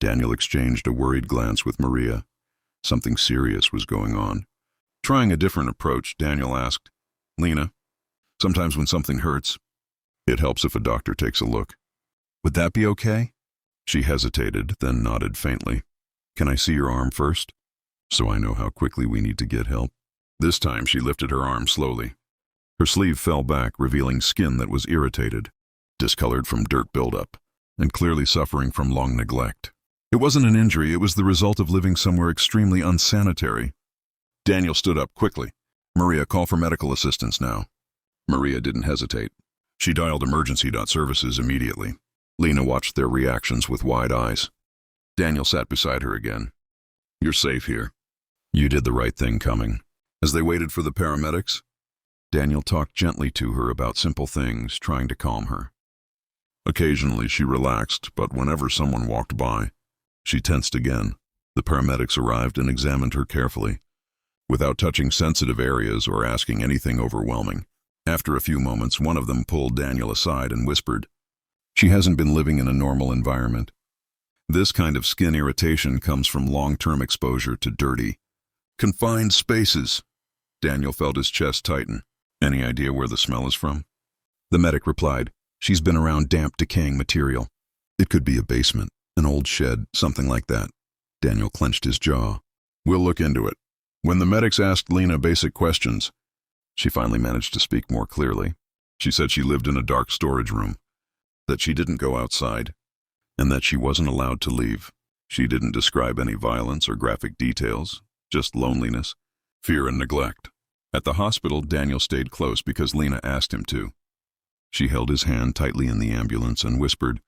Daniel exchanged a worried glance with Maria. Something serious was going on. Trying a different approach, Daniel asked, "Lena, sometimes when something hurts, it helps if a doctor takes a look. Would that be okay?" She hesitated, then nodded faintly. "Can I see your arm first, so I know how quickly we need to get help?" This time she lifted her arm slowly. Her sleeve fell back, revealing skin that was irritated, discolored from dirt buildup, and clearly suffering from long neglect. It wasn't an injury, it was the result of living somewhere extremely unsanitary. Daniel stood up quickly. "Maria, call for medical assistance now." Maria didn't hesitate. She dialed emergency.services immediately. Lena watched their reactions with wide eyes. Daniel sat beside her again. "You're safe here. You did the right thing coming." As they waited for the paramedics, Daniel talked gently to her about simple things, trying to calm her. Occasionally she relaxed, but whenever someone walked by, she tensed again. The paramedics arrived and examined her carefully, without touching sensitive areas or asking anything overwhelming. After a few moments, one of them pulled Daniel aside and whispered, "She hasn't been living in a normal environment. This kind of skin irritation comes from long-term exposure to dirty, confined spaces." Daniel felt his chest tighten. "Any idea where the smell is from?" The medic replied, "She's been around damp, decaying material. It could be a basement, an old shed, something like that." Daniel clenched his jaw. "We'll look into it." When the medics asked Lena basic questions, she finally managed to speak more clearly. She said she lived in a dark storage room, that she didn't go outside, and that she wasn't allowed to leave. She didn't describe any violence or graphic details, just loneliness, fear, and neglect. At the hospital, Daniel stayed close because Lena asked him to. She held his hand tightly in the ambulance and whispered,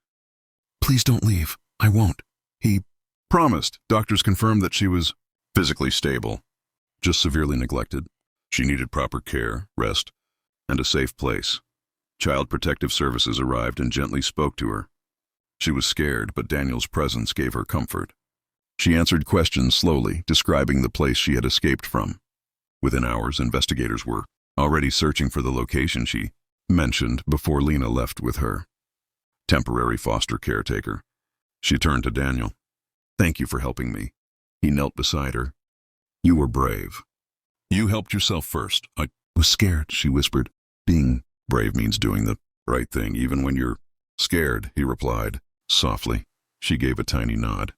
"Please don't leave. I won't." He promised. Doctors confirmed that she was physically stable, just severely neglected. She needed proper care, rest, and a safe place. Child Protective Services arrived and gently spoke to her. She was scared, but Daniel's presence gave her comfort. She answered questions slowly, describing the place she had escaped from. Within hours, investigators were already searching for the location she mentioned before Lena left with her temporary foster caretaker. She turned to Daniel. "Thank you for helping me." He knelt beside her. "You were brave. You helped yourself first." "I was scared," she whispered. "Being brave means doing the right thing, even when you're scared," he replied, softly. She gave a tiny nod,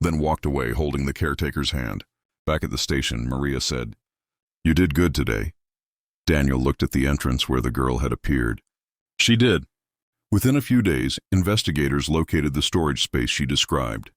then walked away, holding the caretaker's hand. Back at the station, Maria said, "You did good today." Daniel looked at the entrance where the girl had appeared. She did. Within a few days, investigators located the storage space she described.